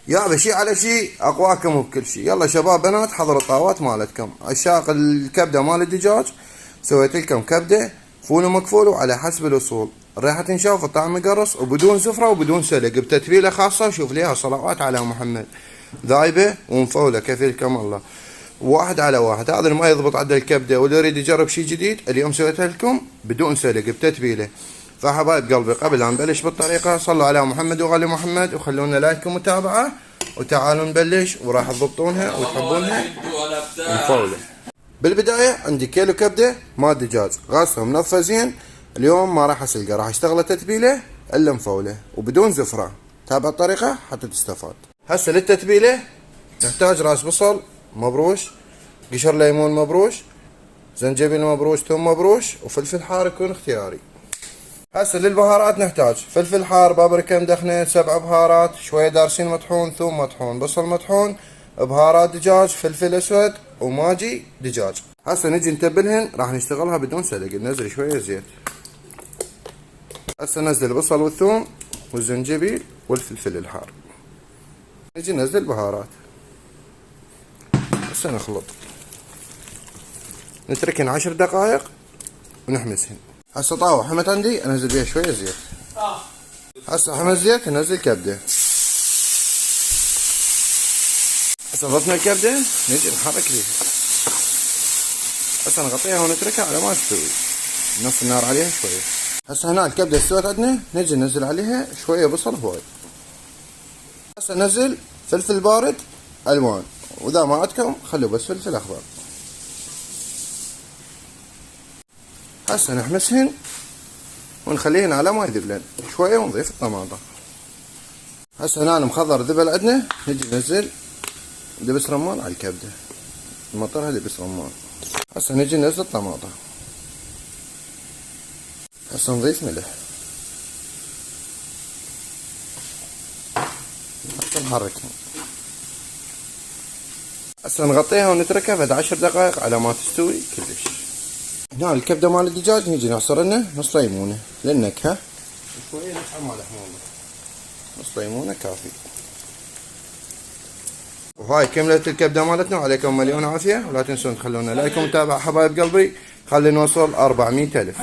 يا شي على شي اقواكم بكل شي. يلا شباب بنات حضروا الطاوات مالتكم. عشاق الكبده مال الدجاج سويت لكم كبده فول ومكفول وعلى حسب الاصول، الريحه تنشاف الطعم مقرص وبدون زفره وبدون سلق، بتتبيله خاصه شوف ليها صلوات على محمد، ذايبه ومفوله كفيلكم الله. واحد على واحد، هذا اللي ما يضبط عند الكبده واللي يريد يجرب شي جديد اليوم سويتها لكم بدون سلق بتتبيله. فحبايب قلبي قبل لا نبلش بالطريقه صلوا على محمد وغالي محمد وخلونا لايك ومتابعه وتعالوا نبلش وراح تضبطونها وتحبونها ومفوله. بالبدايه عندي كيلو كبده مال دجاج غاسله ومنظفه زين. اليوم ما راح اسلقه، راح اشتغله تتبيله الا مفوله وبدون زفره. تابع الطريقه حتى تستفاد. هسه للتتبيله نحتاج راس بصل مبروش، قشر ليمون مبروش، زنجبيل مبروش، ثوم مبروش، وفلفل حار يكون اختياري. هسه للبهارات نحتاج فلفل حار، بابريكا مدخنه، 7 بهارات، شويه دارسين مطحون، ثوم مطحون، بصل مطحون، بهارات دجاج، فلفل اسود، وماجي دجاج. هسه نجي نتبلهن، راح نشتغلها بدون سلق. ننزل شويه زيت. هسه ننزل البصل والثوم والزنجبيل والفلفل الحار. نجي ننزل بهارات. هسه نخلط، نتركهن 10 دقائق ونحمسهن. هسه طاوة حمت عندي انزل بيها شويه زيت. هسه حمت زيت ننزل كبده. هسه ضفنا الكبده نجي نحرك بيها. هسه نغطيها ونتركها على ما تستوي، نص النار عليها شويه. هسه هنا الكبده استوت عندنا، نجي ننزل عليها شويه بصل هواي. هسه ننزل فلفل بارد الوان، واذا ما عندكم خلوا بس فلفل اخضر. هسه نحمسهن ونخليهن على ما يذبلن شويه ونضيف الطماطم. هسه هنا مخضر ذبل عندنا، نجي ننزل دبس رمان على الكبده، نمطرها دبس رمان. هسه نجي ننزل الطماطم. هسه نضيف ملح. هسه نحركها. هسه نغطيها ونتركها بعد 10 دقائق على ما تستوي كلش. هنا الكبده مال الدجاج نجي نعصر لنا نص ليمونه للنكهه وشويه نطحن مال حموضه، نص ليمونه كافي. وهاي كملت الكبده مالتنا، وعليكم مليون عافيه. ولا تنسون تخلونا لايك ومتابعه حبايب قلبي، خلينا نوصل 400,000.